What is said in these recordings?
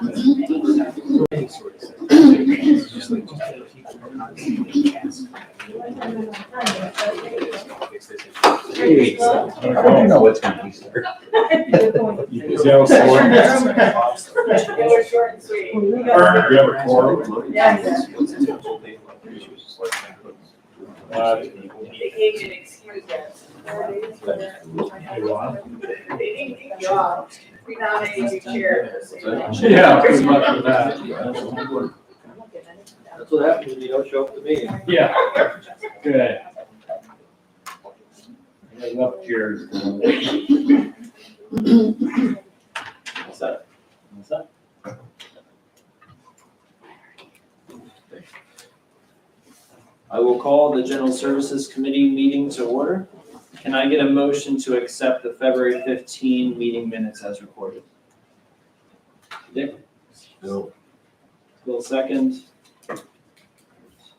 Hey, I don't know what's going to be, sir. They were short and sweet. You have a quorum? Yeah. They gave you an excuse then. They didn't kick you off. We nominated you chair. Yeah, good luck with that. That's what happens when you don't show up to me. Yeah, good. I got enough chairs. What's that? What's that? I will call the General Services Committee meeting to order. Can I get a motion to accept the February 15 meeting minutes as recorded? Dick? No. Will second.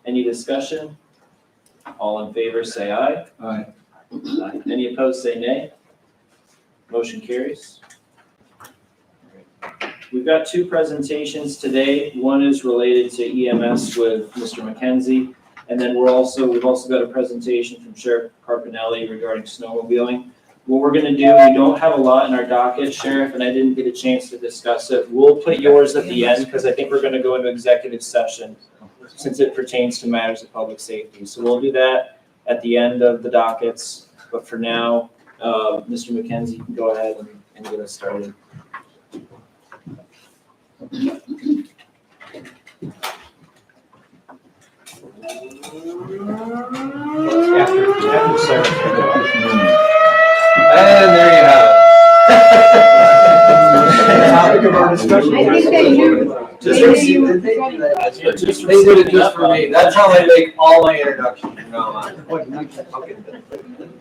Any discussion? All in favor, say aye. Aye. Aye. Any opposed, say nay. Motion carries. We've got two presentations today. One is related to EMS with Mr. McKenzie. And then we've also got a presentation from Sheriff Carpinelli regarding snowmobiling. What we're gonna do, we don't have a lot in our docket, Sheriff, and I didn't get a chance to discuss it. We'll put yours at the end because I think we're gonna go into executive session since it pertains to matters of public safety. So we'll do that at the end of the dockets. But for now, Mr. McKenzie, you can go ahead and get us started. After Sarah. And there you have it. Topic of our discussion. I think they knew. Just They received knew you it. were ready. They did it just for me. That's how I make all my introductions from now on.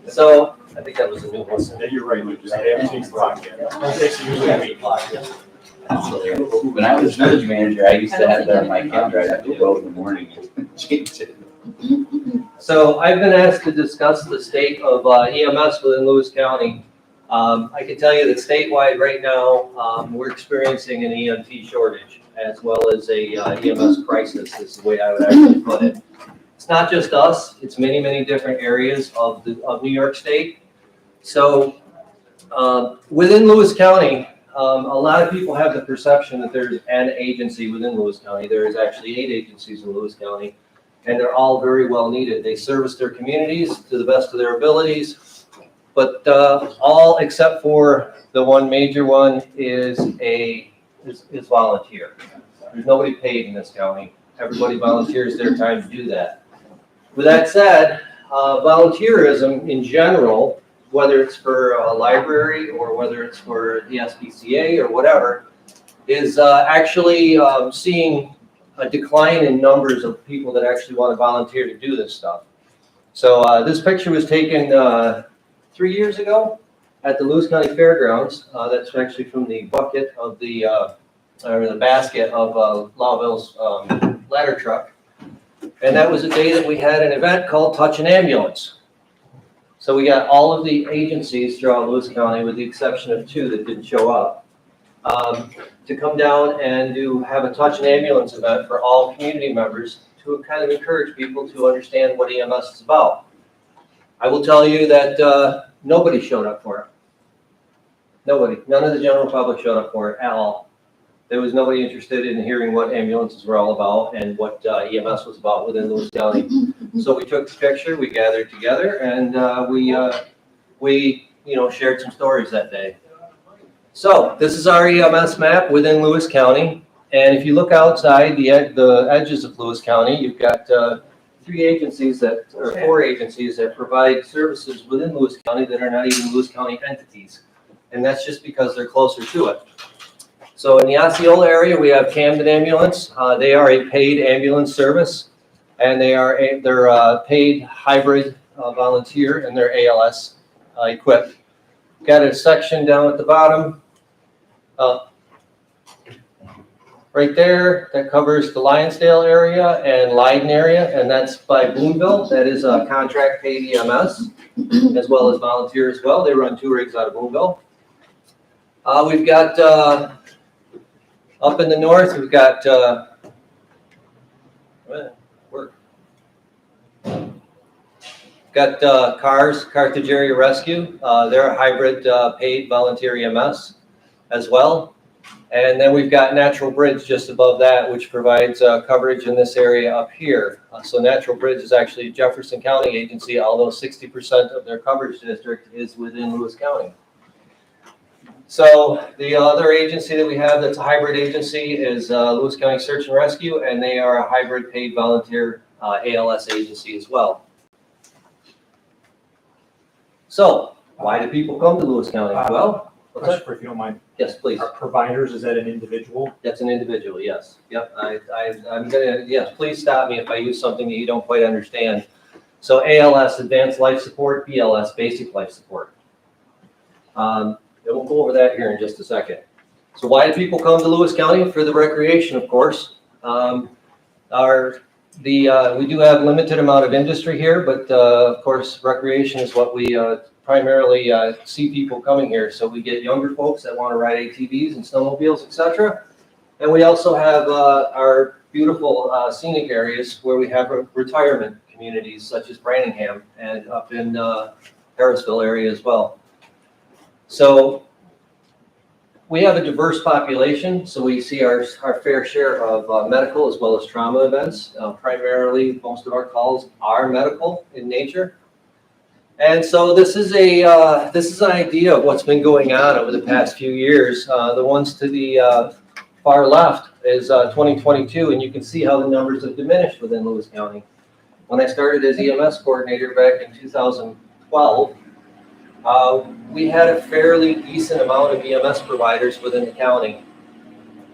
So, I think that was a new one. Yeah, you're right, Lucas. They haven't changed the clock yet. It takes usually a week. When I was village manager, I used to have that on my calendar. I'd have to go in the morning and change it. So I've been asked to discuss the state of EMS within Lewis County. I can tell you that statewide right now, we're experiencing an EMT shortage as well as a EMS crisis is the way I would actually put it. It's not just us, it's many, many different areas of New York State. So within Lewis County, a lot of people have the perception that there's an agency within Lewis County. There is actually 8 agencies in Lewis County, and they're all very well needed. They service their communities to the best of their abilities, but all except for the one major one is volunteer. There's nobody paid in this county. Everybody volunteers their time to do that. With that said, volunteerism in general, whether it's for a library or whether it's for the SPCA or whatever, is actually seeing a decline in numbers of people that actually want to volunteer to do this stuff. So this picture was taken 3 years ago at the Lewis County Fairgrounds. That's actually from the bucket of the basket of Lawville's ladder truck. And that was a day that we had an event called Touch an Ambulance. So we got all of the agencies throughout Lewis County, with the exception of 2 that didn't show up, to come down and to have a Touch an Ambulance event for all community members to kind of encourage people to understand what EMS is about. I will tell you that nobody showed up for it. Nobody. None of the general public showed up for it at all. There was nobody interested in hearing what ambulances were all about and what EMS was about within Lewis County. So we took the picture, we gathered together, and we shared some stories that day. So this is our EMS map within Lewis County, and if you look outside the edges of Lewis County, you've got 4 agencies that provide services within Lewis County that are not even Lewis County entities, and that's just because they're closer to it. So in the Osceola area, we have Camden Ambulance. They are a paid ambulance service, and they're paid hybrid volunteer, and they're ALS equipped. Got a section down at the bottom, right there, that covers the Lionsdale area and Leiden area, and that's by Boonville. That is a contract paid EMS, as well as volunteer as well. They run 2 rigs out of Boonville. We've got Up in the north, we've got, Carthage Area Rescue. They're a hybrid paid volunteer EMS as well. And then we've got Natural Bridge just above that, which provides coverage in this area up here. So Natural Bridge is actually a Jefferson County agency, although 60% of their coverage district is within Lewis County. So the other agency that we have that's a hybrid agency is Lewis County Search and Rescue, and they are a hybrid paid volunteer ALS agency as well. So why do people come to Lewis County? Well, Question for if you don't mind. yes, please. Are providers, is that an individual? That's an individual, yes. Yep, I'm gonna, yes, please stop me if I use something that you don't quite understand. So ALS, Advanced Life Support, BLS, Basic Life Support. And we'll go over that here in just a second. So why do people come to Lewis County? For the recreation, of course. We do have limited amount of industry here, but of course, recreation is what we primarily see people coming here. So we get younger folks that want to ride ATVs and snowmobiles, etc. And we also have our beautiful scenic areas where we have retirement communities such as Branningham and up in Harrisville area as well. So we have a diverse population, so we see our fair share of medical as well as trauma events. Primarily, most of our calls are medical in nature. And so this is an idea of what's been going on over the past few years. The ones to the far left is 2022, and you can see how the numbers have diminished within Lewis County. When I started as EMS coordinator back in 2012, we had a fairly decent amount of EMS providers within the county.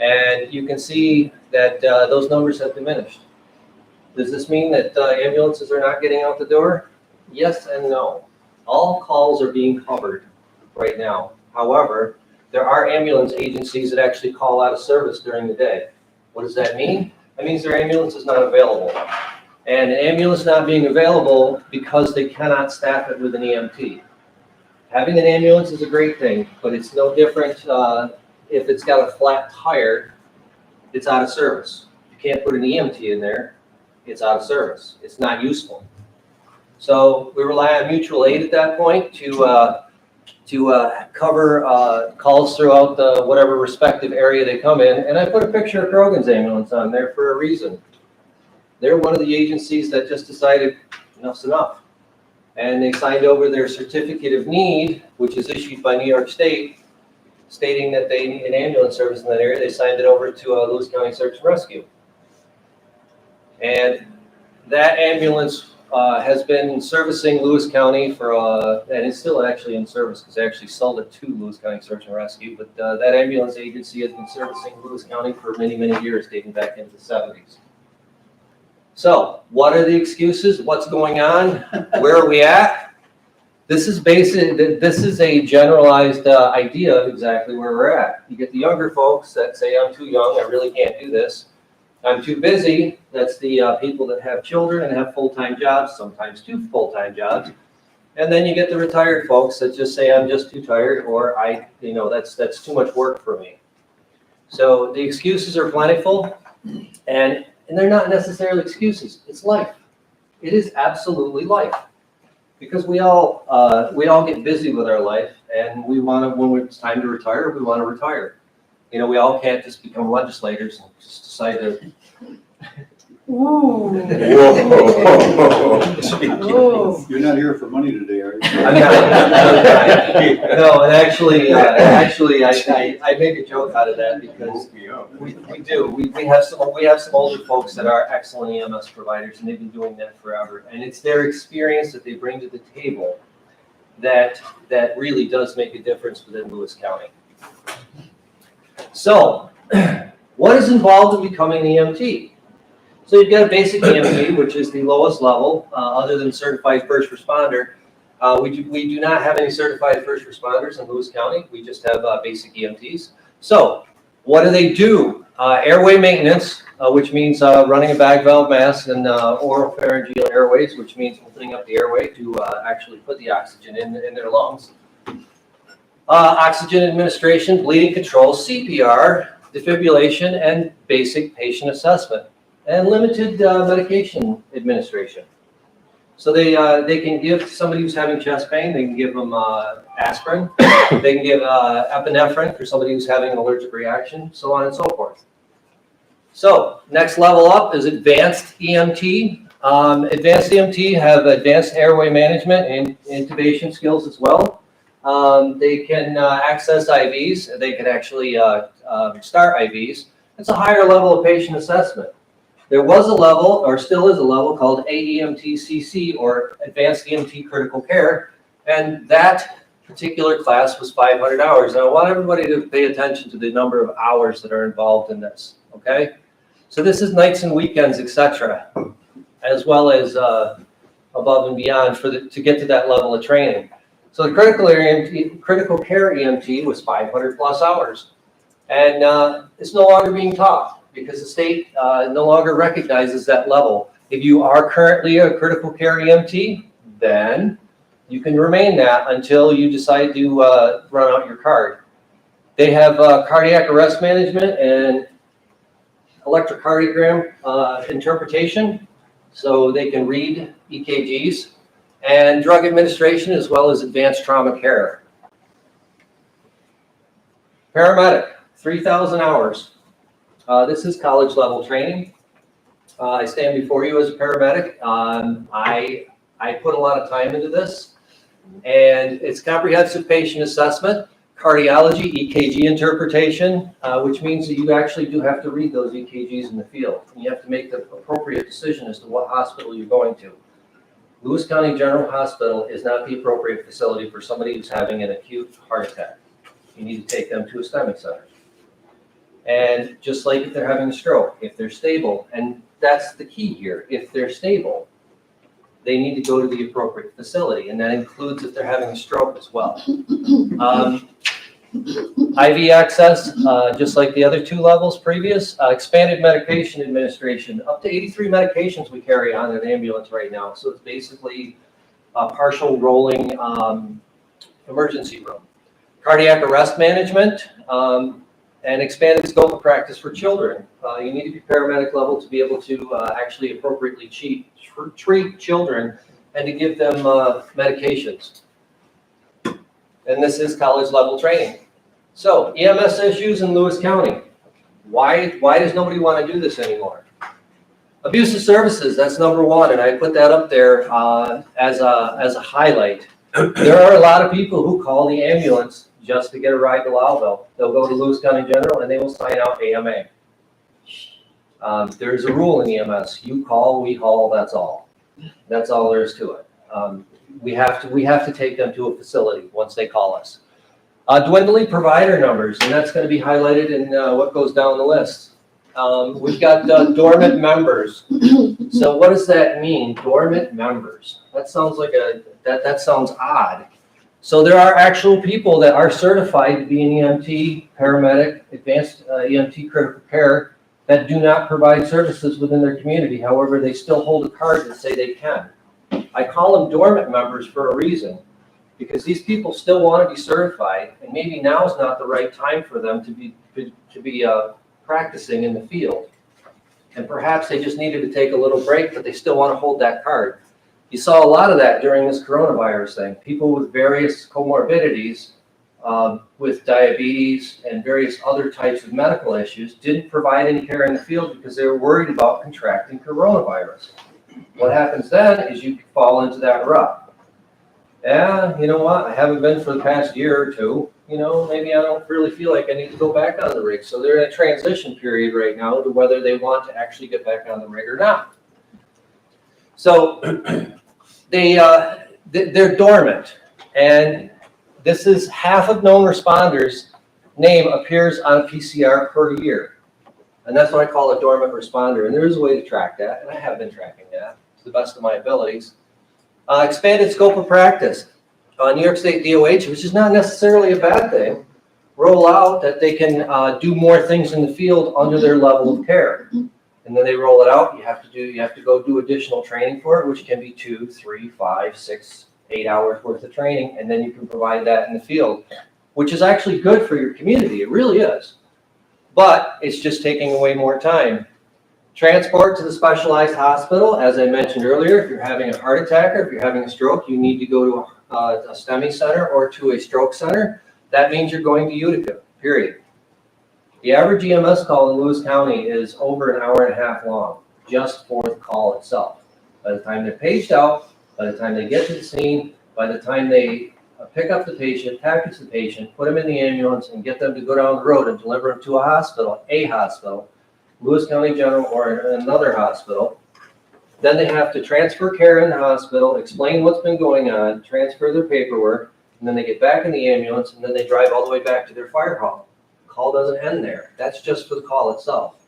And you can see that those numbers have diminished. Does this mean that ambulances are not getting out the door? Yes and no. All calls are being covered right now. However, there are ambulance agencies that actually call out of service during the day. What does that mean? That means their ambulance is not available. And an ambulance not being available because they cannot staff it with an EMT. Having an ambulance is a great thing, but it's no different if it's got a flat tire, it's out of service. You can't put an EMT in there, it's out of service. It's not useful. So we rely on mutual aid at that point to cover calls throughout the whatever respective area they come in. And I put a picture of Krogan's ambulance on there for a reason. They're one of the agencies that just decided enough's enough. And they signed over their certificate of need, which is issued by New York State, stating that they need an ambulance service in that area. They signed it over to Lewis County Search and Rescue. And that ambulance has been servicing Lewis County for, and it's still actually in service because they actually sold it to Lewis County Search and Rescue. But that ambulance agency has been servicing Lewis County for many, many years, dating back into the 70s. So what are the excuses? What's going on? Where are we at? This is a generalized idea of exactly where we're at. You get the younger folks that say, I'm too young, I really can't do this. I'm too busy. That's the people that have children and have full-time jobs, sometimes 2 full-time jobs. And then you get the retired folks that just say, I'm just too tired, or that's too much work for me. So the excuses are plentiful, and they're not necessarily excuses. It's life. It is absolutely life. Because we all get busy with our life, and we want to, when it's time to retire, we want to retire. You know, we all can't just become legislators and just decide to. Ooh. Whoa. You're not here for money today, are you? I'm not. No, and actually, I make a joke out of that because we do. We have some older folks that are excellent EMS providers, and they've been doing that forever. And it's their experience that they bring to the table that really does make a difference within Lewis County. So, what is involved in becoming an EMT? So you've got a basic EMT, which is the lowest level, other than certified first responder. We do not have any certified first responders in Lewis County. We just have basic EMTs. So what do they do? Airway maintenance, which means running a bag valve mask, and oral pharyngeal airways, which means opening up the airway to actually put the oxygen in their lungs. Oxygen administration, bleeding control, CPR, defibrillation, and basic patient assessment, and limited medication administration. So they can give somebody who's having chest pain, they can give them aspirin, they can give epinephrine for somebody who's having an allergic reaction, so on and so forth. So next level up is advanced EMT. Advanced EMT have advanced airway management and intubation skills as well. They can access IVs, they can actually start IVs. It's a higher level of patient assessment. There was a level, or still is a level, called AEMT-CC, or Advanced EMT Critical Care, and that particular class was 500 hours. And I want everybody to pay attention to the number of hours that are involved in this, okay? So this is nights and weekends, etc., as well as above and beyond to get to that level of training. So the critical care EMT was 500 plus hours, and it's no longer being taught because the state no longer recognizes that level. If you are currently a critical care EMT, then you can remain that until you decide to run out your card. They have cardiac arrest management and electrocardiogram interpretation, so they can read EKGs, and drug administration, as well as advanced trauma care. Paramedic, 3,000 hours. This is college level training. I stand before you as a paramedic. I put a lot of time into this, and it's comprehensive patient assessment, cardiology, EKG interpretation, which means that you actually do have to read those EKGs in the field. And you have to make the appropriate decision as to what hospital you're going to. Lewis County General Hospital is not the appropriate facility for somebody who's having an acute heart attack. You need to take them to a STEMIC center. And just like if they're having a stroke, if they're stable, and that's the key here, if they're stable, they need to go to the appropriate facility, and that includes if they're having a stroke as well. IV access, just like the other two levels previous, expanded medication administration, up to 83 medications we carry on an ambulance right now. So it's basically a partial rolling emergency room. Cardiac arrest management, and expanded scope of practice for children. You need to be paramedic level to be able to actually appropriately treat children and to give them medications. And this is college level training. So EMS issues in Lewis County. Why does nobody want to do this anymore? Abusive services, that's number one, and I put that up there as a highlight. There are a lot of people who call the ambulance just to get a ride to Lowville. They'll go to Lewis County General and they will sign out AMA. There's a rule in EMS: you call, we haul. That's all. That's all there is to it. We have to take them to a facility once they call us. Dwindling provider numbers, and that's going to be highlighted in what goes down the list. We've got dormant members. So what does that mean, dormant members? That sounds like that sounds odd. So there are actual people that are certified to be an EMT, paramedic, advanced EMT critical care that do not provide services within their community. However, they still hold a card that say they can. I call them dormant members for a reason, because these people still want to be certified, and maybe now is not the right time for them to be practicing in the field. And perhaps they just needed to take a little break, but they still want to hold that card. You saw a lot of that during this coronavirus thing. People with various comorbidities, with diabetes and various other types of medical issues, didn't provide any care in the field because they were worried about contracting coronavirus. What happens then is you fall into that rut. Yeah, you know what? I haven't been for the past year or two. You know, maybe I don't really feel like I need to go back on the rig. So they're in a transition period right now to whether they want to actually get back on the rig or not. So they're dormant, and this is half of known responders' name appears on a PCR per year, and that's what I call a dormant responder. And there is a way to track that, and I have been tracking that to the best of my abilities. Expanded scope of practice. New York State DOH, which is not necessarily a bad thing, roll out that they can do more things in the field under their level of care. And then they roll it out. You have to go do additional training for it, which can be 2, 3, 5, 6, 8 hours worth of training, and then you can provide that in the field, which is actually good for your community. It really is. but it's just taking away more time. Transport to the specialized hospital, as I mentioned earlier, if you're having a heart attack or if you're having a stroke, you need to go to a STEMI center or to a stroke center. That means you're going to Utica, period. The average EMS call in Lewis County is over an hour and a half long, just for the call itself. By the time they're paged out, by the time they get to the scene, by the time they pick up the patient, package the patient, put them in the ambulance, and get them to go down the road and deliver them to a hospital, Lewis County General or another hospital. Then they have to transfer care in the hospital, explain what's been going on, transfer their paperwork, and then they get back in the ambulance, and then they drive all the way back to their fire hall. The call doesn't end there. That's just for the call itself.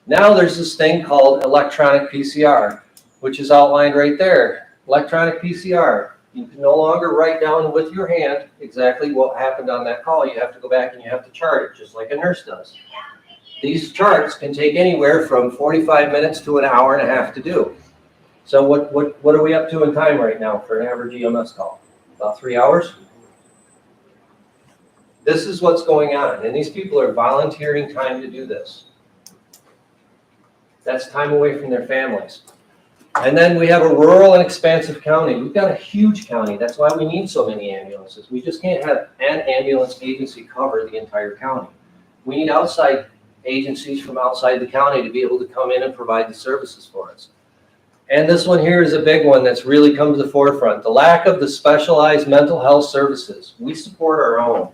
Now there's this thing called electronic PCR, which is outlined right there. Electronic PCR. You can no longer write down with your hand exactly what happened on that call. You have to go back and you have to chart it, just like a nurse does. These charts can take anywhere from 45 minutes to an hour and a half to do. So what are we up to in time right now for an average EMS call? About 3 hours? This is what's going on, and these people are volunteering time to do this. That's time away from their families. And then we have a rural and expansive county. We've got a huge county. That's why we need so many ambulances. We just can't have an ambulance agency cover the entire county. We need outside agencies from outside the county to be able to come in and provide the services for us. And this one here is a big one that's really come to the forefront. The lack of the specialized mental health services. We support our own.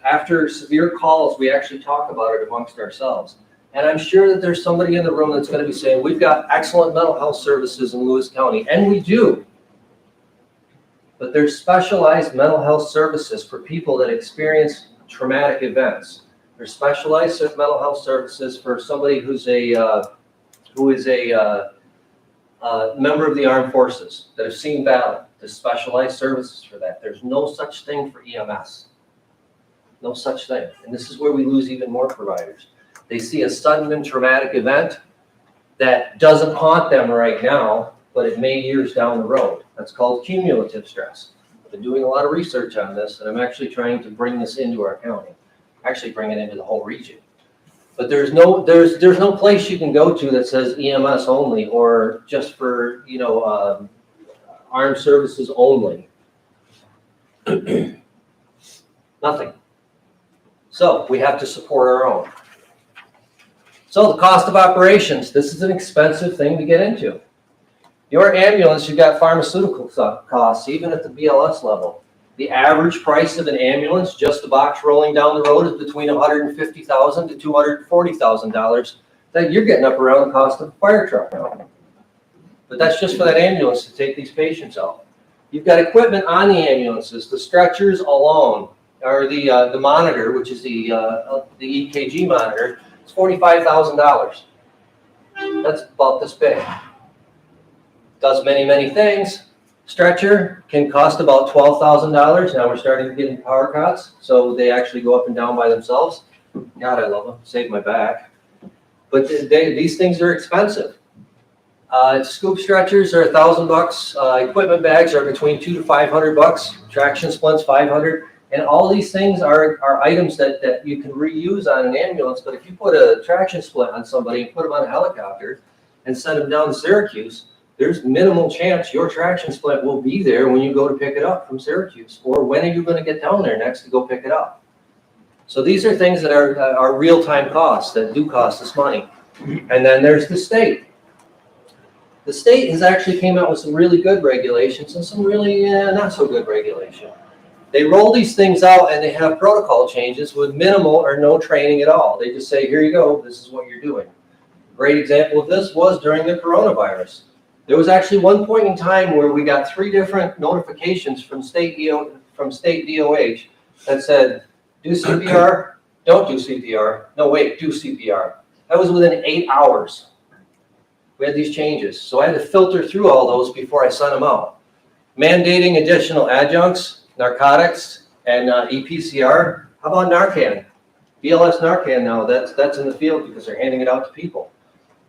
After severe calls, we actually talk about it amongst ourselves. And I'm sure that there's somebody in the room that's going to be saying, we've got excellent mental health services in Lewis County, and we do. But there's specialized mental health services for people that experience traumatic events. There's specialized mental health services for somebody who is a member of the armed forces that have seen battle. There's specialized services for that. There's no such thing for EMS. No such thing. And this is where we lose even more providers. They see a sudden and traumatic event that doesn't haunt them right now, but it may years down the road. That's called cumulative stress. I've been doing a lot of research on this, and I'm actually trying to bring this into our county. Actually bring it into the whole region. But there's no place you can go to that says EMS only or just for, armed services only. Nothing. So we have to support our own. So the cost of operations, this is an expensive thing to get into. Your ambulance, you've got pharmaceutical costs, even at the BLS level. The average price of an ambulance, just the box rolling down the road, is between $150,000 to $240,000. That you're getting up around the cost of a fire truck now. But that's just for that ambulance to take these patients out. You've got equipment on the ambulances, the stretchers alone, or the monitor, which is the EKG monitor. It's $45,000. That's about this big. Does many, many things. Stretcher can cost about $12,000. Now we're starting to get into power cots, so they actually go up and down by themselves. God, I love them. Save my back. But these things are expensive. Scoop stretchers are $1,000. Equipment bags are between $200 to $500. Traction splints $500. And all these things are items that you can reuse on an ambulance. But if you put a traction splint on somebody and put them on a helicopter and send them down to Syracuse, there's minimal chance your traction splint will be there when you go to pick it up from Syracuse. Or when are you going to get down there next to go pick it up? So these are things that are real-time costs that do cost us money. And then there's the state. The state has actually came out with some really good regulations and some really not so good regulation. They roll these things out and they have protocol changes with minimal or no training at all. They just say, here you go, this is what you're doing. A great example of this was during the coronavirus. There was actually one point in time where we got 3 different notifications from state DOH that said, do CPR, don't do CPR, no wait, do CPR. That was within 8 hours. We had these changes. So I had to filter through all those before I sent them out. Mandating additional adjuncts, narcotics, and EPCR. How about Narcan? BLS Narcan now, that's in the field because they're handing it out to people.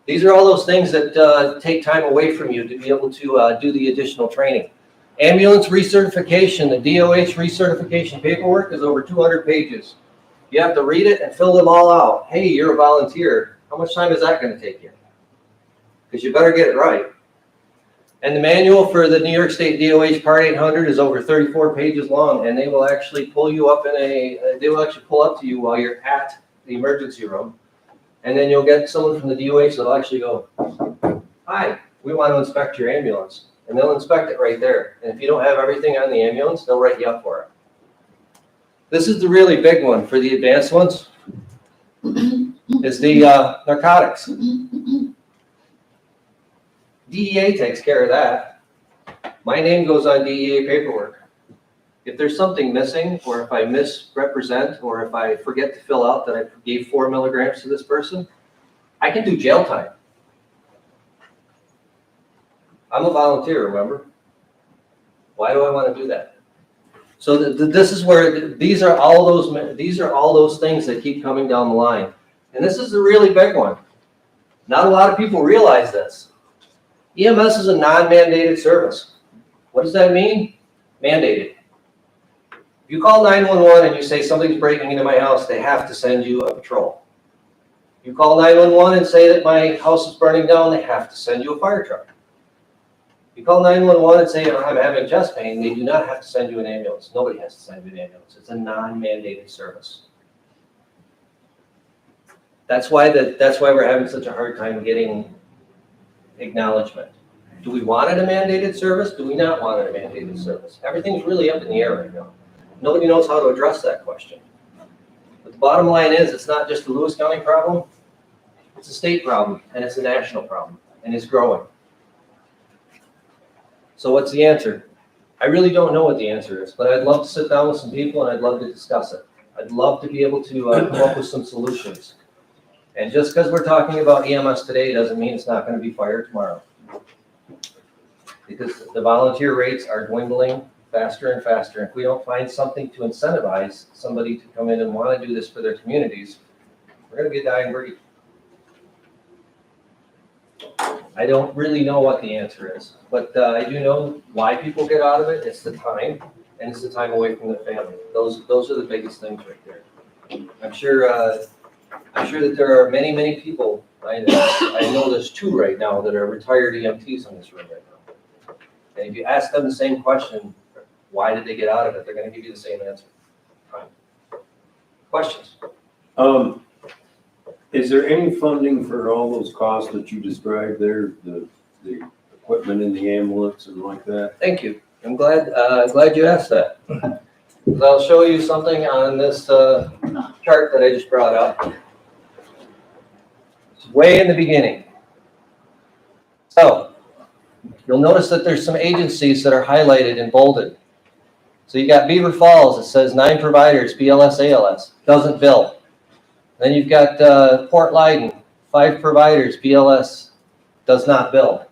These are all those things that take time away from you to be able to do the additional training. Ambulance recertification, the DOH recertification paperwork is over 200 pages. You have to read it and fill them all out. Hey, you're a volunteer. How much time is that gonna take you? Because you better get it right. And the manual for the New York State DOH Part 800 is over 34 pages long, and they will actually pull you up they will actually pull up to you while you're at the emergency room. And then you'll get someone from the DOH that'll actually go, hi, we want to inspect your ambulance. And they'll inspect it right there. And if you don't have everything on the ambulance, they'll write you up for it. This is the really big one for the advanced ones, is the narcotics. DEA takes care of that. My name goes on DEA paperwork. If there's something missing, or if I misrepresent, or if I forget to fill out that I gave 4 milligrams to this person, I can do jail time. I'm a volunteer, remember? Why do I want to do that? So this is where these are all those things that keep coming down the line. And this is a really big one. Not a lot of people realize this. EMS is a non-mandated service. What does that mean? Mandated. If you call 911 and you say something's breaking into my house, they have to send you a patrol. You call 911 and say that my house is burning down, they have to send you a fire truck. You call 911 and say I'm having chest pain, they do not have to send you an ambulance. Nobody has to send you an ambulance. It's a non-mandated service. That's why we're having such a hard time getting acknowledgement. Do we want it a mandated service? Do we not want it a mandated service? Everything's really up in the air right now. Nobody knows how to address that question. But the bottom line is, it's not just a Lewis County problem. It's a state problem, and it's a national problem, and it's growing. So what's the answer? I really don't know what the answer is, but I'd love to sit down with some people, and I'd love to discuss it. I'd love to be able to come up with some solutions. And just because we're talking about EMS today doesn't mean it's not going to be fired tomorrow. Because the volunteer rates are dwindling faster and faster. If we don't find something to incentivize somebody to come in and want to do this for their communities, we're going to be a dying breed. I don't really know what the answer is, but I do know why people get out of it. It's the time, and it's the time away from their family. Those are the biggest things right there. I'm sure that there are many, many people. I know there's 2 right now that are retired EMTs in this room right now. And if you ask them the same question, why did they get out of it? They're going to give you the same answer. Fine. Questions? Is there any funding for all those costs that you described there, the equipment in the ambulance and like that? Thank you. I'm glad you asked that. I'll show you something on this chart that I just brought up. It's way in the beginning. So you'll notice that there's some agencies that are highlighted and bolded. So you got Beaver Falls, it says 9 providers, BLS, ALS, doesn't bill. Then you've got Port Leyden, 5 providers, BLS, does not bill.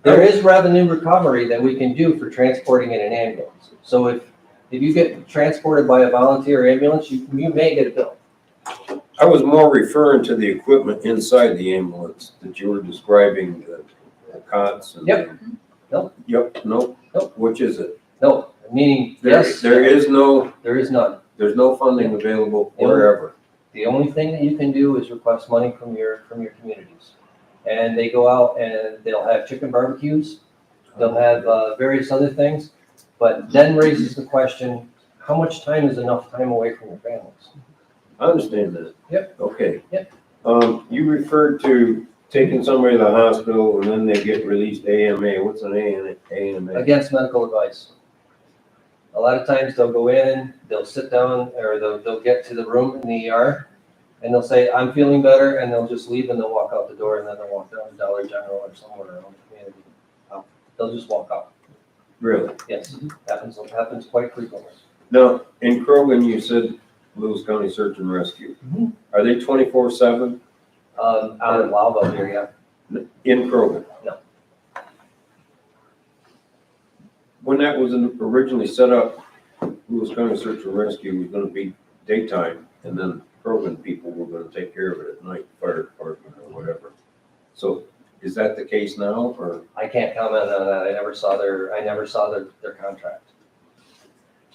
There is revenue recovery that we can do for transporting in an ambulance. So if you get transported by a volunteer ambulance, you may get a bill. I was more referring to the equipment inside the ambulance that you were describing, the cots and. Yep. Nope. Yep, nope. Nope. Which is it? No, meaning, yes. There is no. There is none. There's no funding available wherever. The only thing that you can do is request money from your communities. And they go out and they'll have chicken barbecues. They'll have various other things. But then raises the question, how much time is enough time away from your families? I understand that. Yep. Okay. Yep. You referred to taking somebody to the hospital and then they get released AMA. What's an AMA? Against medical advice. A lot of times they'll go in, they'll sit down, or they'll get to the room in the ER, and they'll say, I'm feeling better, and they'll just leave and they'll walk out the door, and then they'll walk down to Dollar General or somewhere around the community. They'll just walk out. Really? Yes, happens quite frequently. Now, in Krogan, you said Lewis County Search and Rescue. Mm-hmm. Are they 24/7? Out in Loudville here, yeah. In Krogan? No. When that was originally set up, Lewis County Search and Rescue was gonna be daytime, and then Krogan people were gonna take care of it at night, fire department or whatever. So is that the case now, or? I can't comment on that. I never saw their contract.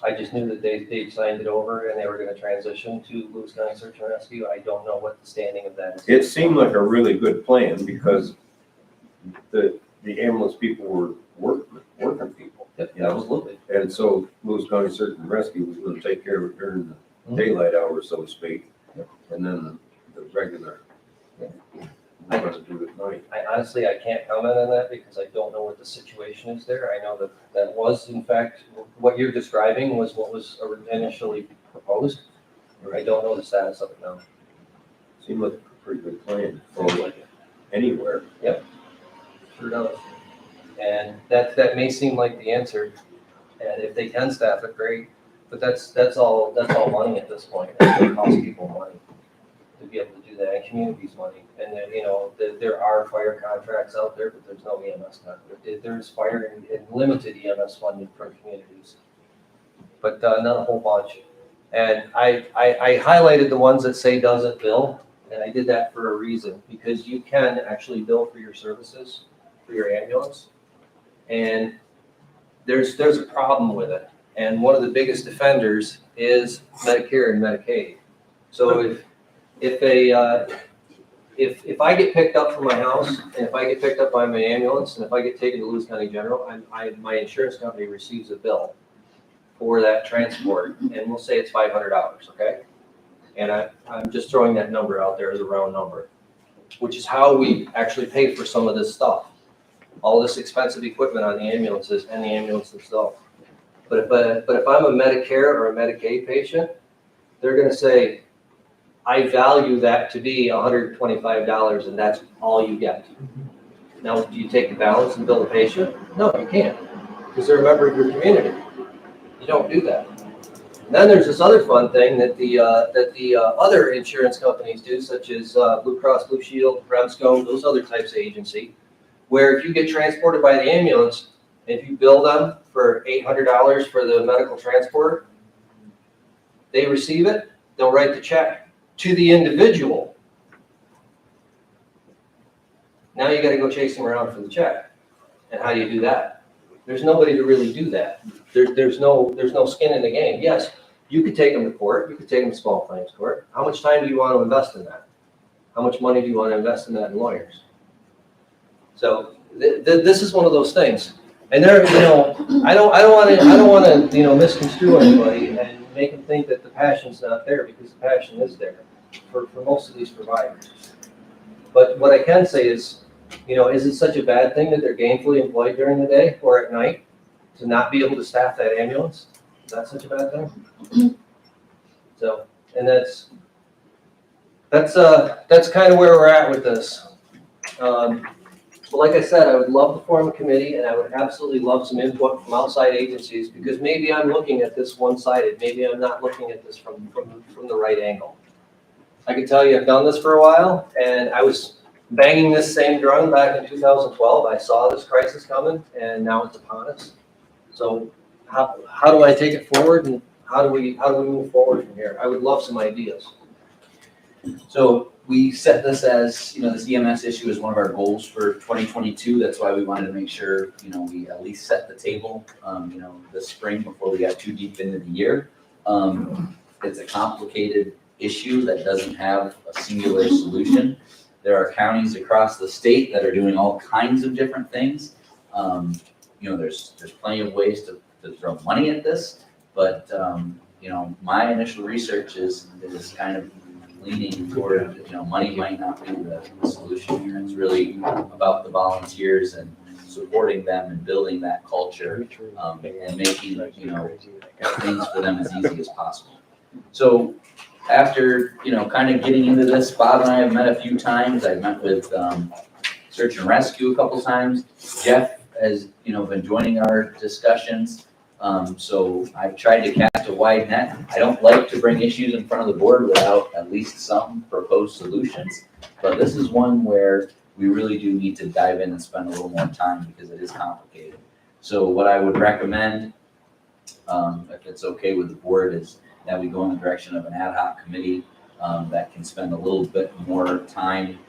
I just knew that they signed it over and they were gonna transition to Lewis County Search and Rescue. I don't know what the standing of that is. It seemed like a really good plan because the ambulance people were working people. Yep, you know? absolutely. And so Lewis County Search and Rescue was gonna take care of it during the daylight hours, so to speak. And then the regular, we're gonna do it at night. I honestly, I can't comment on that because I don't know what the situation is there. I know that that was, in fact, what you're describing was what was initially proposed. I don't know the status of it now. Seemed like a pretty good plan for anywhere. Sure does. And that may seem like the answer, and if they can staff it, great, but that's all money at this point. It's gonna cost people money to be able to do that, and communities money. And then, you know, there are fire contracts out there, but there's no EMS contract. There's fire and limited EMS funding for communities, but not a whole bunch. And I highlighted the ones that say doesn't bill, and I did that for a reason, because you can actually bill for your services, for your ambulance. And there's a problem with it. And one of the biggest offenders is Medicare and Medicaid. So if I get picked up from my house, and if I get picked up by my ambulance, and if I get taken to Lewis County General, my insurance company receives a bill for that transport, and we'll say it's $500, okay? And I'm just throwing that number out there as a round number, which is how we actually pay for some of this stuff. All this expensive equipment on the ambulances and the ambulance themselves. But if I'm a Medicare or a Medicaid patient, they're gonna say, I value that to be $125 and that's all you get. Now, do you take the balance and bill the patient? No, you can't, because they're a member of your community. You don't do that. And then there's this other fun thing that the other insurance companies do, such as Blue Cross Blue Shield, Remsco, those other types of agency, where if you get transported by the ambulance, if you bill them for $800 for the medical transport, they receive it, they'll write the check to the individual. Now you gotta go chase them around for the check. And how do you do that? There's nobody to really do that. There's no skin in the game. Yes, you could take them to court, you could take them to small claims court. How much time do you want to invest in that? How much money do you want to invest in that in lawyers? So this is one of those things. And there, you know, I don't want to, you know, misconstrue anybody and make them think that the passion's not there, because the passion is there for most of these providers. But what I can say is, you know, is it such a bad thing that they're gainfully employed during the day or at night to not be able to staff that ambulance? Is that such a bad thing? So, and that's kind of where we're at with this. But like I said, I would love to form a committee, and I would absolutely love some input from outside agencies, because maybe I'm looking at this one-sided. Maybe I'm not looking at this from the right angle. I can tell you I've done this for a while, and I was banging this same drum back in 2012. I saw this crisis coming, and now it's upon us. So how do I take it forward, and how do we move forward from here? I would love some ideas. So we set this as, you know, this EMS issue is one of our goals for 2022. That's why we wanted to make sure, you know, we at least set the table, you know, this spring before we got too deep into the year. It's a complicated issue that doesn't have a singular solution. There are counties across the state that are doing all kinds of different things. You know, there's plenty of ways to throw money at this, but you know, my initial research is kind of leaning toward, you know, money might not be the solution here. It's really about the volunteers and supporting them and building that culture, and making, you know, things for them as easy as possible. So after, you know, kind of getting into this, Bob and I have met a few times. I've met with Search and Rescue a couple times. Jeff has, you know, been joining our discussions. So I've tried to cast a wide net. I don't like to bring issues in front of the board without at least some proposed solutions, but this is one where we really do need to dive in and spend a little more time, because it is complicated. So what I would recommend, if it's okay with the board, is that we go in the direction of an ad hoc committee that can spend a little bit more time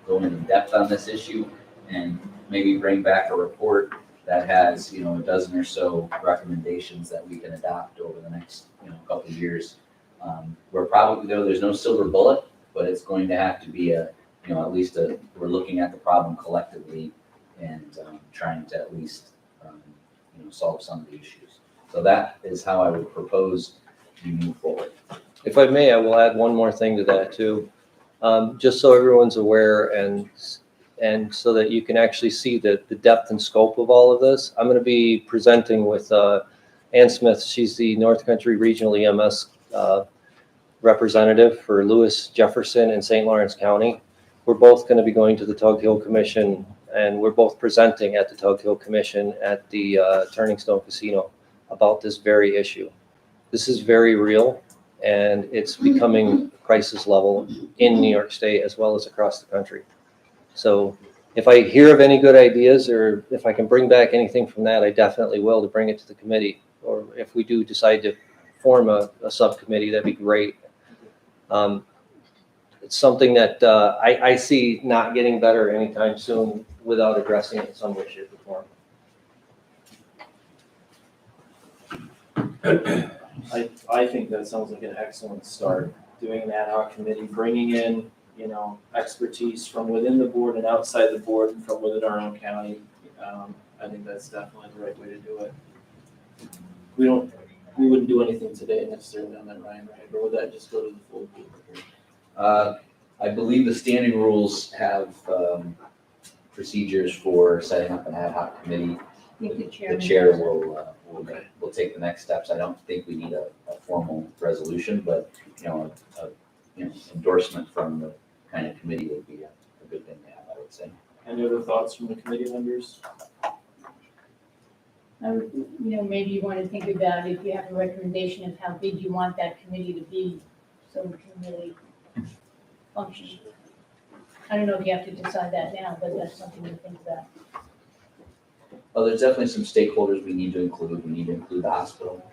going in depth on this issue, and maybe bring back a report that has, a dozen or so recommendations that we can adopt over the next, couple of years. We're probably, there's no silver bullet, but it's going to have to be at least we're looking at the problem collectively and trying to at least, solve some of the issues. So that is how I would propose we move forward. If I may, I will add one more thing to that too. Just so everyone's aware and so that you can actually see the depth and scope of all of this, I'm going to be presenting with Ann Smith. She's the North Country Regional EMS representative for Lewis, Jefferson, and St. Lawrence County. We're both going to be going to the Tug Hill Commission, and we're both presenting at the Tug Hill Commission at the Turning Stone Casino about this very issue. This is very real, and it's becoming crisis level in New York State as well as across the country. So if I hear of any good ideas, or if I can bring back anything from that, I definitely will to bring it to the committee. Or if we do decide to form a subcommittee, that'd be great. It's something that I see not getting better anytime soon without addressing it in some way, shape, or form. I think that sounds like an excellent start, doing an ad hoc committee, bringing in, expertise from within the board and outside the board and from within our own county. I think that's definitely the right way to do it. We wouldn't do anything today necessarily on that, Ryan, right? Or would that just go to the full board? I believe the standing rules have procedures for setting up an ad hoc committee. The chair will take the next steps. I don't think we need a formal resolution, but, endorsement from the kind of committee would be a good thing to have, I would say. Any other thoughts from the committee members? Maybe you want to think about if you have a recommendation of how big you want that committee to be, so it can really function. I don't know if you have to decide that now, but that's something to think about. Well, there's definitely some stakeholders we need to include. We need to include the hospital.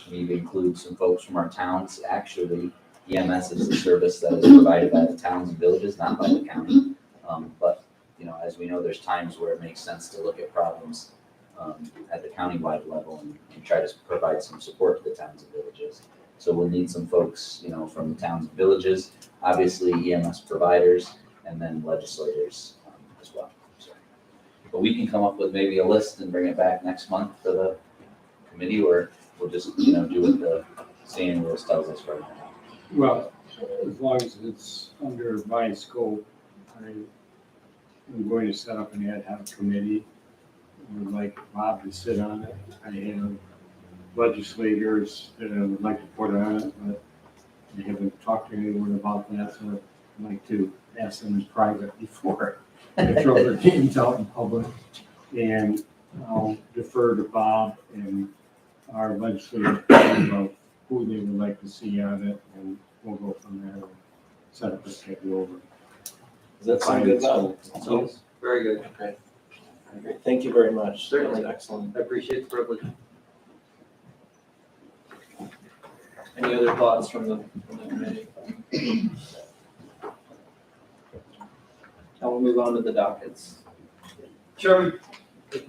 We need to include some folks from our towns. Actually, EMS is a service that is provided by the towns and villages, not by the county. But, as we know, there's times where it makes sense to look at problems at the countywide level and try to provide some support to the towns and villages. So we'll need some folks, from the towns and villages, obviously EMS providers, and then legislators as well. So, but we can come up with maybe a list and bring it back next month for the committee, or we'll just, do what the standing rules tells us right now. Well, as long as it's under my scope, I'm going to set up an ad hoc committee. I would like Bob to sit on it. I have legislators that I would like to put on it, but I haven't talked to anyone about that, so I'd like to ask them in private before I throw their names out in public. And I'll defer to Bob and our legislators about who they would like to see on it, and we'll go from there and set up a schedule. Does that sound good, Bob? Yes, very good. Okay. Great. Thank you very much. Certainly. That was excellent. I appreciate the privilege. Any other thoughts from the committee? Now we'll move on to the dockets. Chairman,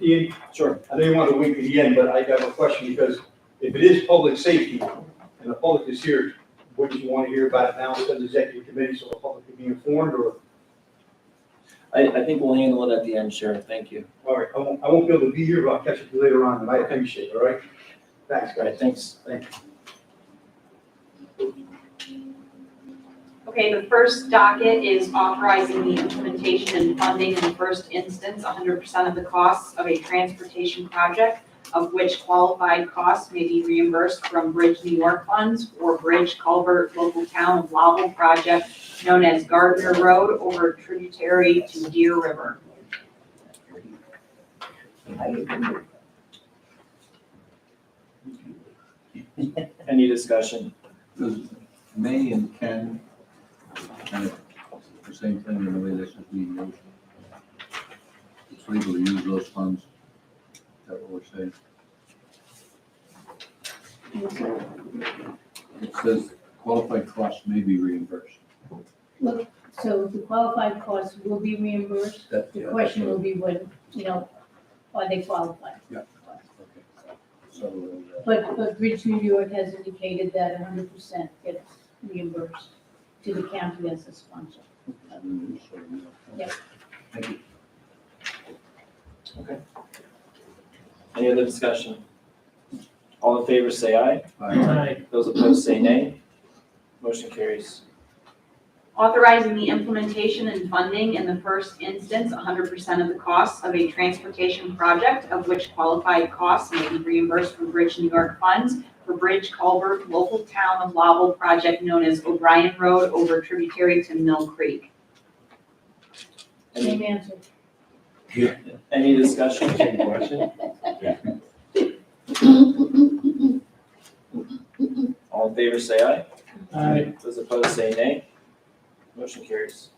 Ian, Sure. I know you want to wait to the end, but I have a question, because if it is public safety and the public is here, wouldn't you want to hear about it now instead of the executive committee so the public can be informed, or? I think we'll handle it at the end, Sheriff. Thank you. All right, I won't be able to be here, but I'll catch up with you later on, and I appreciate it, all right? Thanks, All right, guys. thanks. Thank you. Okay, the first docket is authorizing the implementation and funding in the first instance, 100% of the costs of a transportation project, of which qualified costs may be reimbursed from Bridge New York funds or Bridge Culvert Local Town of Lowell project known as Gardner Road over tributary to Deer River. Any discussion? Does May and Ken kind of the same thing in the way this is being used? It's legal to use those funds, is that what we're saying? It says qualified costs may be reimbursed. Look, so the qualified costs will be reimbursed. The question will be when, Or they qualify. Okay. So, But Bridge New York has indicated that 100% gets reimbursed to the county as a sponsor. Yep. Any other discussion? All in favor, say aye. Aye. Those opposed, say nay. Motion carries. Authorizing the implementation and funding in the first instance, 100% of the costs of a transportation project of which qualified costs may be reimbursed from Bridge New York funds for Bridge Culvert Local Town of Lowell project known as O'Brien Road over tributary to Mill Creek. Same answer. Any discussion? same question? All in favor, say aye. Aye. Those opposed, say nay. Motion carries.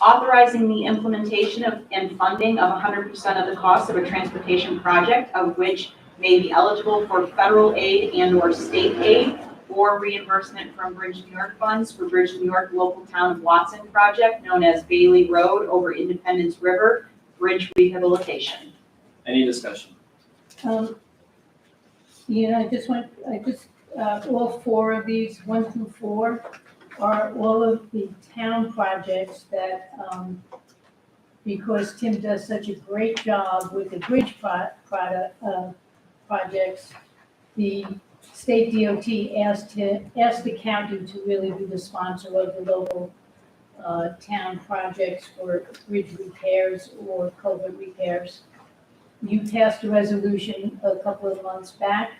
Authorizing the implementation of and funding of 100% of the cost of a transportation project of which may be eligible for federal aid and/or state aid or reimbursement from Bridge New York funds for Bridge New York Local Town of Watson project known as Bailey Road over Independence River Bridge Rehabilitation. Any discussion? All four of these, 1 through 4, are all of the town projects that, because Tim does such a great job with the bridge projects, the state DOT asked the county to really be the sponsor of the local town projects for bridge repairs or culvert repairs. You passed a resolution a couple of months back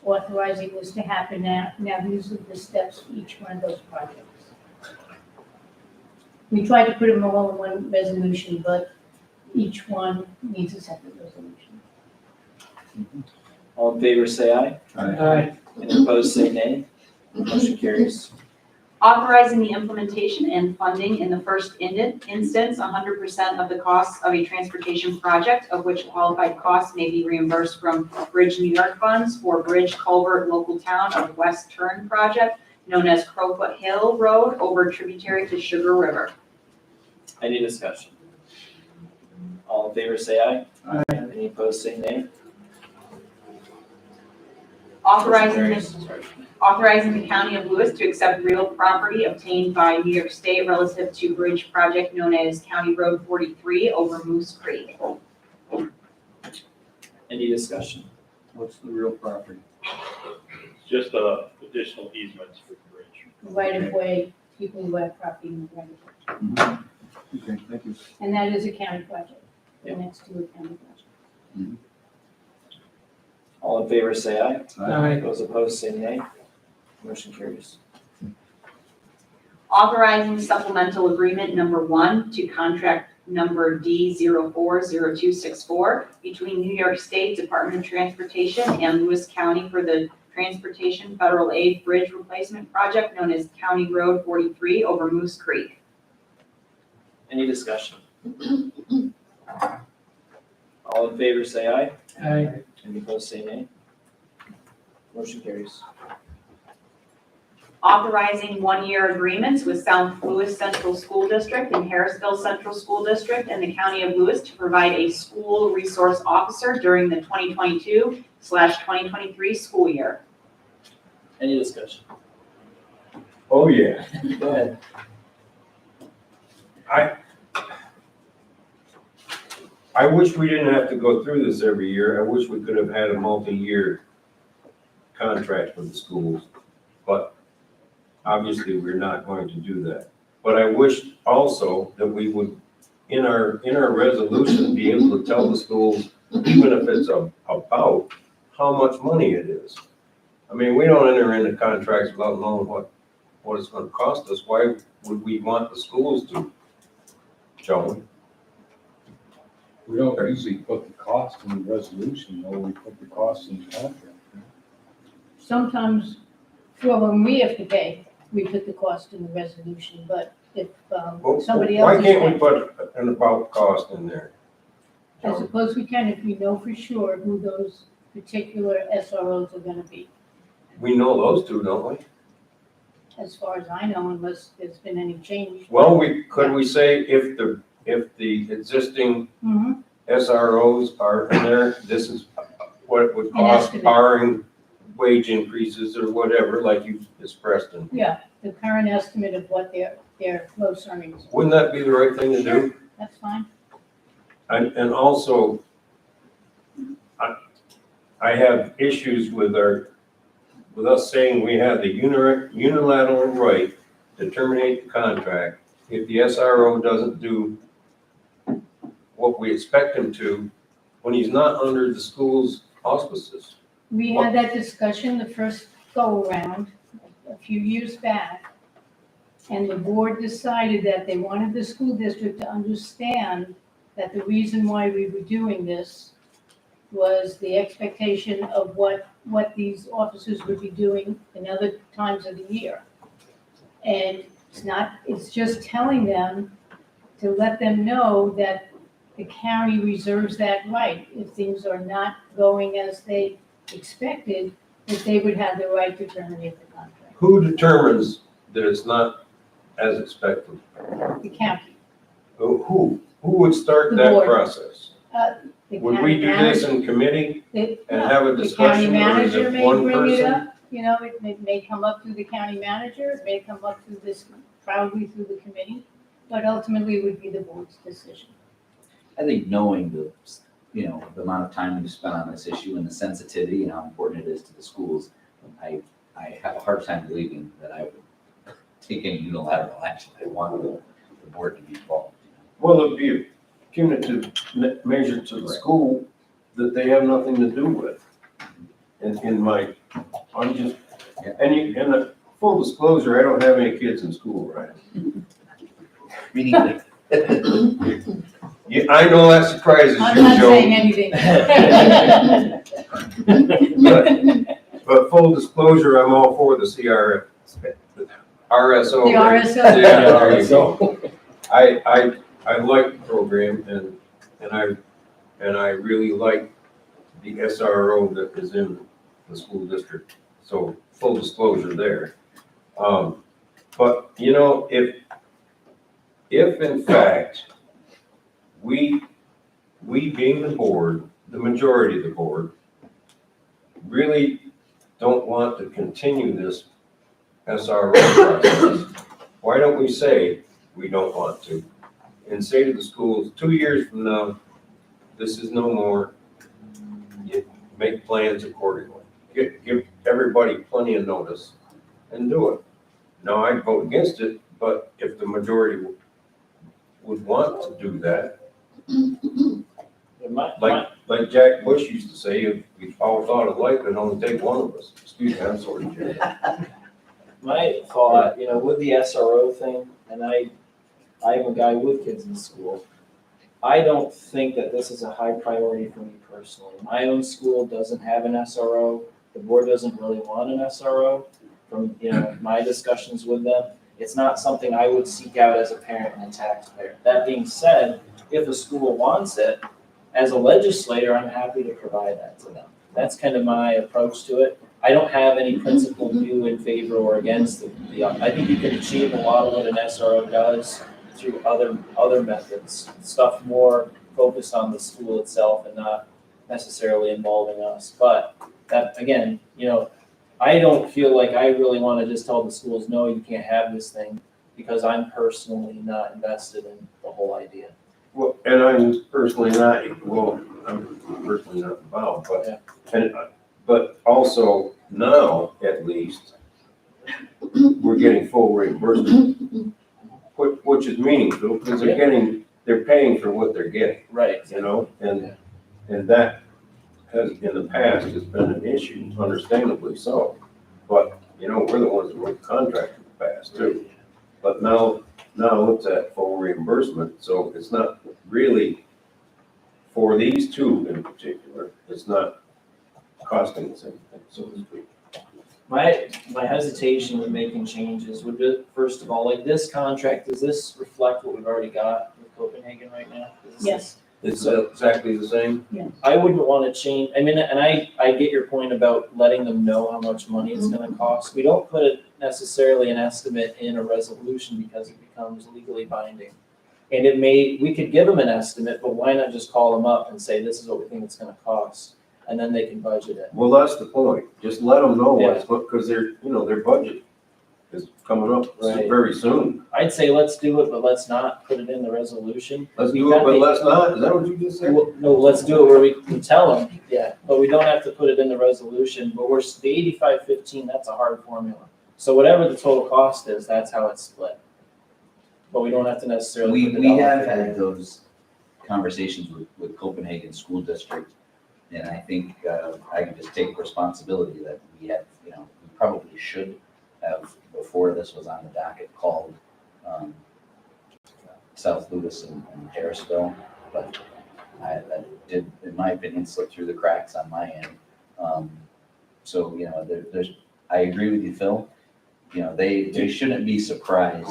authorizing this to happen now. Now these are the steps for each one of those projects. We tried to put them all in one resolution, but each one needs a separate resolution. All in favor, say aye. Aye. Any opposed, say nay. Motion carries. Authorizing the implementation and funding in the first instance, 100% of the costs of a transportation project of which qualified costs may be reimbursed from Bridge New York funds for Bridge Culvert Local Town of West Turn project known as Crowfoot Hill Road over tributary to Sugar River. Any discussion? All in favor, say aye. Aye. Any opposed, say nay. Authorizing the County of Lewis to accept real property obtained by New York State relative to bridge project known as County Road 43 over Moose Creek. Any discussion? What's the real property? Just additional easements for the bridge. Right of way, people who have property in the right of way. Okay, thank you. And that is a county project, the next to a county project. All in favor, say aye. Aye. Those opposed, say nay. Motion carries. Authorizing supplemental agreement number 1 to contract number D040264 between New York State Department of Transportation and Lewis County for the Transportation Federal Aid Bridge Replacement Project known as County Road 43 over Moose Creek. Any discussion? All in favor, say aye. Aye. Any opposed, say nay. Motion carries. Authorizing 1-year agreements with South Lewis Central School District and Harrisville Central School District and the County of Lewis to provide a school resource officer during the 2022/2023 school year. Any discussion? Oh, yeah. Go ahead. I wish we didn't have to go through this every year. I wish we could have had a multi-year contract with the schools, but obviously we're not going to do that. But I wish also that we would, in our resolution, be able to tell the schools, even if it's about how much money it is. I mean, we don't enter into contracts without knowing what it's gonna cost us. Why would we want the schools to, Joan? We don't usually put the cost in the resolution, though, we put the cost in the contract. Sometimes, well, when we have to pay, we put the cost in the resolution, but if somebody else. Why can't we is put an about cost in there? paying, I suppose we can if we know for sure who those particular SROs are gonna be, We know those two, don't we? as far as I know, unless there's been any change. Well, could we say if the existing Mhm. SROs are in there, this is what it would An cost estimate. barring wage increases or whatever, like you expressed in. Yeah, the current estimate of what their gross earnings. Wouldn't that be the right thing to do? That's fine. And also, I have issues with us saying we have the unilateral right to terminate the contract if the SRO doesn't do what we expect him to when he's not under the school's auspices. We had that discussion the first go-around a few years back, and the board decided that they wanted the school district to understand that the reason why we were doing this was the expectation of what these officers would be doing in other times of the year. And it's just telling them to let them know that the county reserves that right. If things are not going as they expected, that they would have the right to terminate the contract. Who determines that it's not as expected? The county. Who would start The that board. process? The Would county we do this manager- in committee the- and have a The county discussion, or is manager it may one bring it person? up, it may come up through the county manager, it may come up through this, probably through the committee, but ultimately it would be the board's decision. I think knowing the amount of time we've spent on this issue and the sensitivity and how important it is to the schools, I have a hard time believing that I would take any unilateral action. I want the board to be involved. Well, it'd be a punitive measure to the school that they have nothing to do with. I'm just, and full disclosure, I don't have any kids in school, right? Me neither. Yeah, I know that surprises I'm you, not Joe. saying anything. But full disclosure, I'm all for the RSO. The RSO. Yeah, there you go. I like the program and I really like the SRO that is in the school district. So full disclosure there. But if in fact we being the board, the majority of the board, really don't want to continue this SRO process, why don't we say we don't want to? And say to the schools, 2 years from now, this is no more. You make plans accordingly. Give everybody plenty of notice and do it. Now, I'd vote against it, but if the majority would want to do that, like Jack Bush used to say, if we all thought alike, it'd only take one of us. Excuse me, I'm sorry, Jack. My thought, with the SRO thing, and I'm a guy with kids in school, I don't think that this is a high priority for me personally. My own school doesn't have an SRO. The board doesn't really want an SRO. From, my discussions with them, it's not something I would seek out as a parent and a taxpayer. That being said, if a school wants it, as a legislator, I'm happy to provide that to them. That's kind of my approach to it. I don't have any principled view in favor or against I think you can achieve a lot of what an SRO does through other methods, stuff more focused on the school itself and not necessarily involving us. But that, again, I don't feel like I really want to just tell the schools, no, you can't have this thing, because I'm personally not invested in the whole idea. Well, and I'm personally not involved, but also now, at least, we're getting full reimbursement, which is meaningful, because they're paying for what they're getting. Right. And that has, in the past, has been an issue, understandably so. But, we're the ones that wrote the contract in the past too. But now it's at full reimbursement, so it's not really, for these two in particular, it's not costing us anything, so to speak. My hesitation with making changes would be, first of all, like this contract, does this reflect what we've already got with Copenhagen right now? Yes. It's exactly the same? I wouldn't want to change, and I get your point about letting them know how much money it's gonna cost. We don't put necessarily an estimate in a resolution because it becomes legally binding. And we could give them an estimate, but why not just call them up and say, this is what we think it's gonna cost? And then they can budget it. Well, that's the point. Just let them know what it's, because their budget is coming up Right. very soon. I'd say let's do it, but let's not put it in the resolution. Let's do it, but let's not. Is that what you just said? Well, no, let's do it where we can tell them, yeah, but we don't have to put it in the resolution, but the 85-15, that's a hard formula. So whatever the total cost is, that's how it's split. But we don't have to necessarily. We, put the we dollar have figure. had those conversations with Copenhagen School District. And I think, I can just take responsibility that we have, we probably should have, before this was on the docket, called, South Louis and Harrisville. But that did, in my opinion, slip through the cracks on my end. So, there's, I agree with you, Phil. They shouldn't be surprised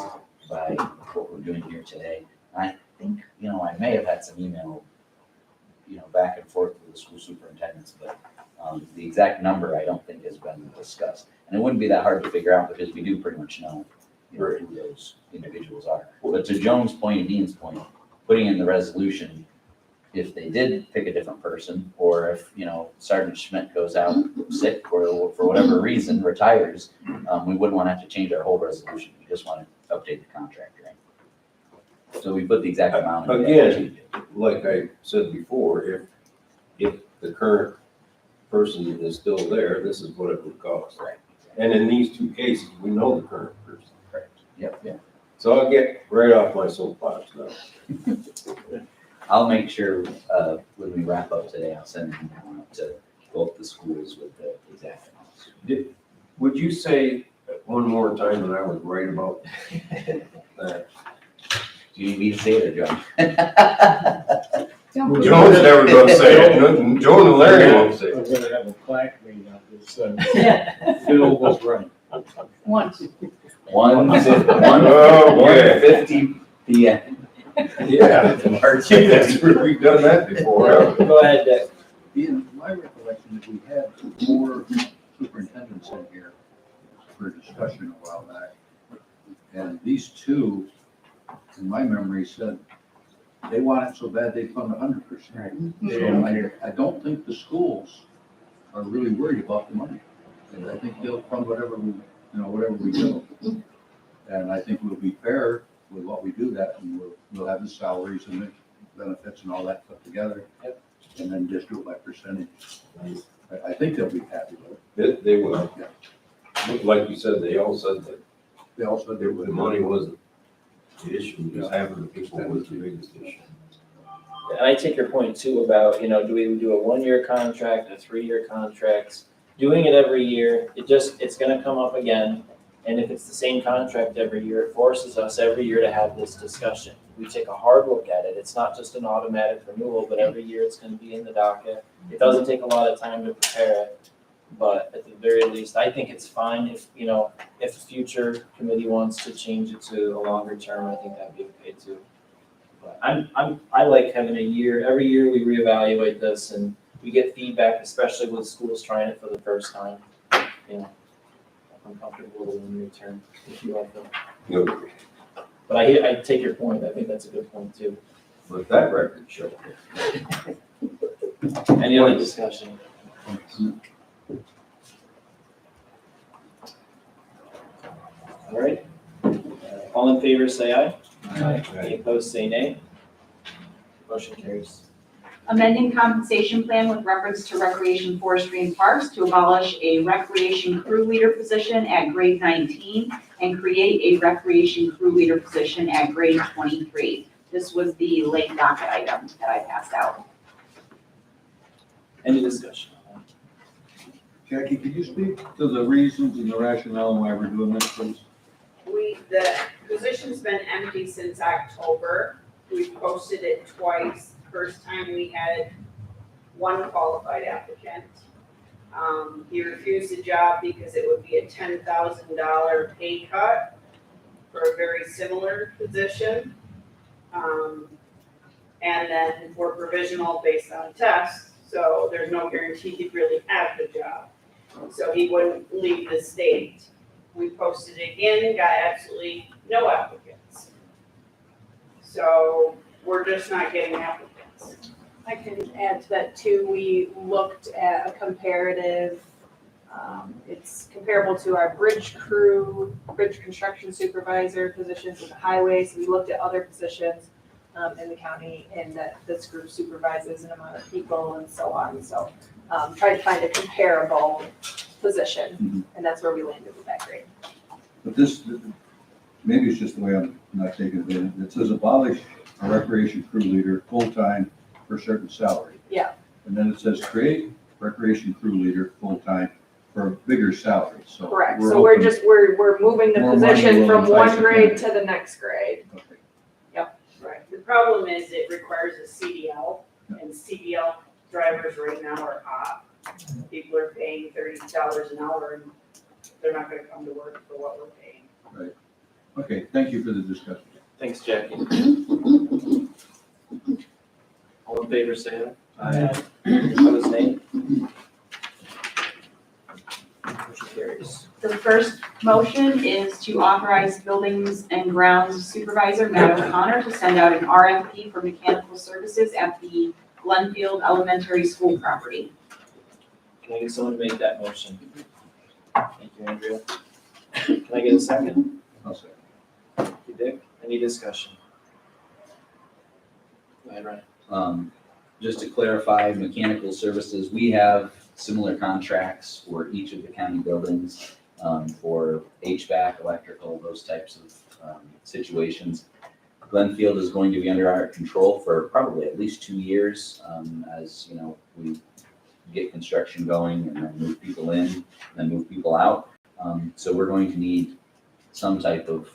by what we're doing here today. I think, I may have had some email, back and forth with the school superintendents, but the exact number I don't think has been discussed. And it wouldn't be that hard to figure out because we do pretty much know, who those individuals are. But to Joan's point and Dean's point, putting in the resolution, if they did pick a different person, or if, Sergeant Schmidt goes out sick or for whatever reason retires, we wouldn't want to have to change our whole resolution. We just want to update the contract, right? So we put the exact amount. in. Again, like I said before, if the current person is still there, this is what it would cost. Right. And in these two cases, we know the current person. Correct. Yep. So I'll get right off my soapbox now. I'll make sure, when we wrap up today, I'll send an email out to both the schools with the exact amounts. Would you say one more time that I was right about that? Do you need me to say it or Joan? Don't Joan's never gonna say it. Joan and Larry won't say I'm it. gonna have a plaque made out that says, Bill was right. Once. 1:50 PM. Yeah, March gee, that's where we've done that before. Go ahead, Dick. In my recollection is we had 4 superintendents in here for discussion a while back. And these 2, in my memory, said they want it so bad they fund 100%. They don't So care. I don't think the schools are really worried about the money. And I think they'll fund whatever we do. And I think we'll be fair with what we do that, and we'll have the salaries and the benefits and all that put together. Yep. And then just do it by percentage. I think they'll be happy with it. They will. Like you said, they all said that They also the money wasn't the issue, just having the people was the biggest issue. And I take your point too about, do we do a 1-year contract, a 3-year contract? Doing it every year, it's gonna come up again. And if it's the same contract every year, it forces us every year to have this discussion. We take a hard look at it. It's not just an automatic renewal, but every year it's gonna be in the docket. It doesn't take a lot of time to prepare it, but at the very least, I think it's fine if a future committee wants to change it to a longer term, I think that'd be okay too. But I like having a year, every year we reevaluate this and we get feedback, especially with schools trying it for the first time. I'm comfortable with a 1-year term, if you like them. No, But I take your point, I think that's a good point too. but that record show. Any other discussion? All right, all in favor say aye. Any opposed say nay. Motion carries. Amending compensation plan with reference to recreation, forestry, and parks to abolish a recreation crew leader position at grade 19 and create a recreation crew leader position at grade 23. This was the late docket item that I passed out. Any discussion? Jackie, could you speak to the reasons and the rationale why we're doing this, please? The position's been empty since October. We've posted it twice. First time we had 1 qualified applicant. He refused the job because it would be a $10,000 pay cut for a very similar position. And then we're provisional based on tests, so there's no guarantee he'd really have the job. So he wouldn't leave the state. We posted it again, got absolutely no applicants. So we're just not getting applicants. I can add to that too. We looked at a comparative, it's comparable to our bridge crew, bridge construction supervisor positions with the highway. So we looked at other positions in the county and that this group supervises an amount of people and so on. So tried to find a comparable position and that's where we landed with that grade. But this, maybe it's just the way I'm not taking it in. It says abolish a recreation crew leader full-time for a certain salary. Yeah. And then it says create recreation crew leader full-time for a bigger salary, so. Correct. So we're hoping- just, we're moving the More money position will from entice one the grade to candidate. the next grade. Okay. Right. The problem is it requires a CDL, and CDL drivers right now are hot. People are paying $30 an hour, and they're not gonna come to work for what we're paying. Okay, thank you for the discussion. Thanks, Jackie. All in favor, say aye. Opposed, nay. Motion carries. The first motion is to authorize Buildings and Grounds Supervisor Matt O'Connor to send out an RFP for mechanical services at the Glenfield Elementary School property. Can I get someone to make that motion? Thank you, Andrea. Can I get a second? I'll say. Thank you, Dick. Any discussion? Go ahead, Ryan. Just to clarify, mechanical services, we have similar contracts for each of the county buildings, for HVAC, electrical, those types of, situations. Glenfield is going to be under our control for probably at least 2 years, as, you know, we get construction going and then move people in, and then move people out. So we're going to need some type of,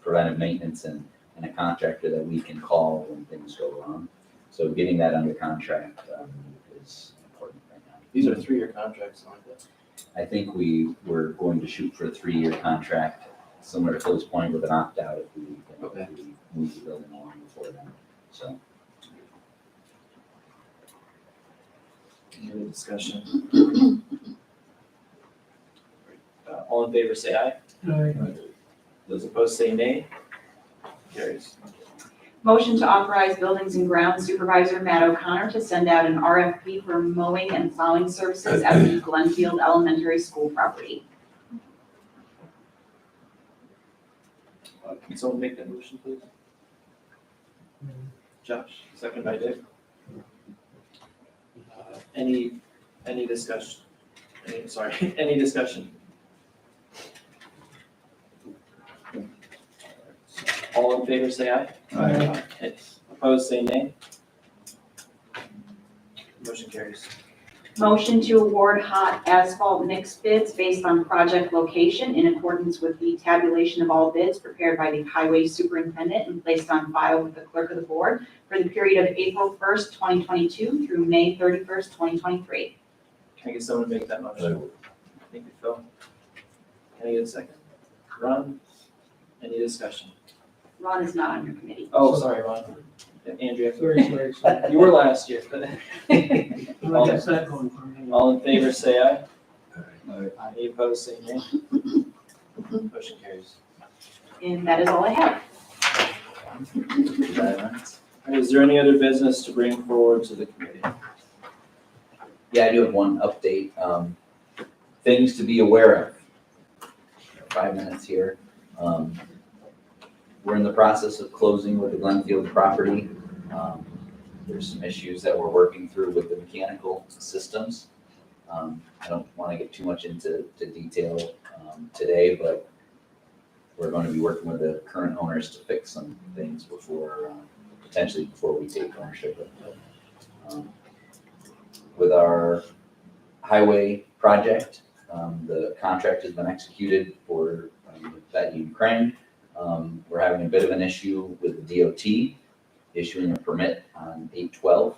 preventive maintenance and a contractor that we can call when things go wrong. So getting that under contract, is important right now. These are 3-year contracts, aren't they? I think we were going to shoot for a 3-year contract, similar to Phil's point, with an opt-out if we, Okay. if we move the building along before then, so. Any other discussion? All in favor, say aye. Those opposed, say nay. Carries. Motion to authorize Buildings and Grounds Supervisor Matt O'Connor to send out an RFP for mowing and plowing services at the Glenfield Elementary School property. Can someone make that motion, please? Josh, second by Dick. Any discussion? Any discussion? All in favor, say aye. Aye. Opposed, say nay. Motion carries. Motion to award hot asphalt mix bids based on project location in accordance with the tabulation of all bids prepared by the highway superintendent and placed on file with the clerk of the board for the period of April 1st, 2022 through May 31st, 2023. Can I get someone to make that motion? Thank you, Phil. Can I get a second? Ron? Any discussion? Ron is not on your committee. Oh, sorry, Ron. Andrea. Sorry. You were last year. All All in favor, say aye. Aye. Any opposed, say nay. Motion carries. And that is all I have. All right, is there any other business to bring forward to the committee? Yeah, I do have one update, things to be aware of. 5 minutes here. We're in the process of closing with the Glenfield property. There's some issues that we're working through with the mechanical systems. I don't want to get too much into detail today, but we're going to be working with the current owners to fix some things before, potentially before we take ownership of it. With our highway project, the contract has been executed for that Ukraine. We're having a bit of an issue with the DOT issuing a permit on 8/12.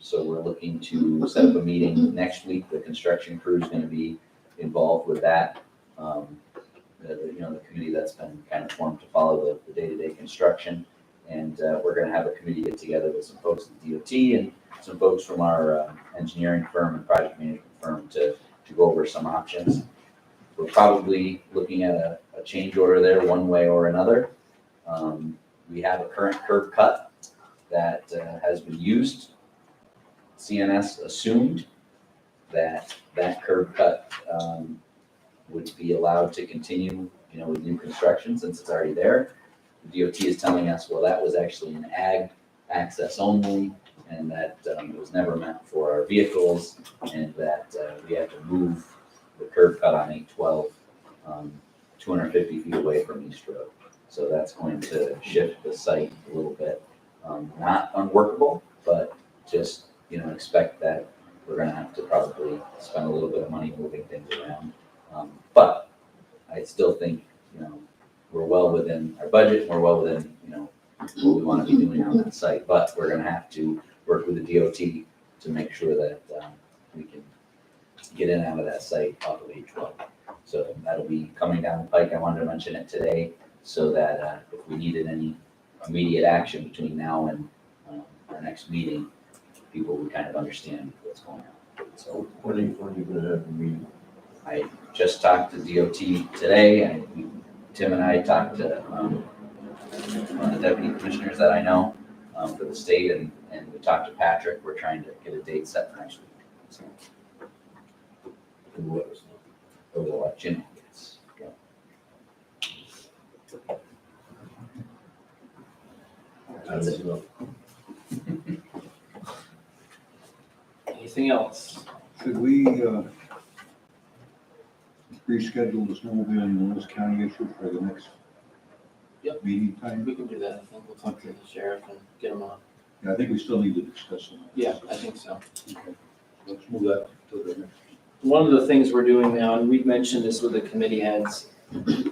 So we're looking to set up a meeting next week. The construction crew is going to be involved with that. The committee that's been kind of formed to follow the day-to-day construction. And we're going to have a committee get together with some folks at the DOT and some folks from our engineering firm and project management firm to go over some options. We're probably looking at a change order there one way or another. We have a current curb cut that has been used. CNS assumed that that curb cut would be allowed to continue, with new construction since it's already there. The DOT is telling us, well, that was actually an ag access only, and that it was never meant for our vehicles, and that we have to move the curb cut on 812 250 feet away from East Road. So that's going to shift the site a little bit. Not unworkable, but just, expect that we're gonna have to probably spend a little bit of money moving things around. But I still think, we're well within our budget, we're well within, what we wanna be doing on that site, but we're gonna have to work with the DOT to make sure that, we can get in and out of that site off of 812. So that'll be coming down the pike. I wanted to mention it today so that, if we needed any immediate action between now and, our next meeting, people would kind of understand what's going on. So When are you gonna have the meeting? I just talked to DOT today, and Tim and I talked to one of the deputy commissioners that I know for the state, and we talked to Patrick. We're trying to get a date set for next week. So And let us know. we'll let you know. Yes. Yeah. That's it. Anything else? Should we reschedule the snowmobile and Lewis County issue for the next Yep. meeting time? We can do that. I think we'll talk to the sheriff and get him on. Yeah, I think we still need to discuss them. Yeah, I think so. Okay. Let's move that to the next. One of the things we're doing now, and we've mentioned this with the committee heads,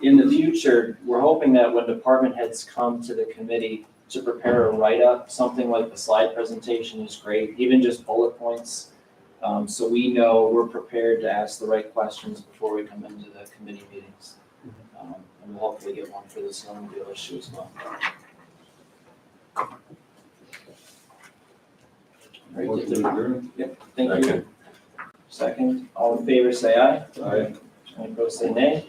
in the future, we're hoping that when department heads come to the committee to prepare a write-up, something like the slide presentation is great, even just bullet points. So we know we're prepared to ask the right questions before we come into the committee meetings. And we'll hopefully get one for the snowmobile issue as well. Great. Motion to adjourn? Yep, thank you. Second, all in favor, say aye. Aye. Any opposed, say nay.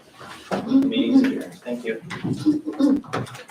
Meeting's adjourned. Thank you.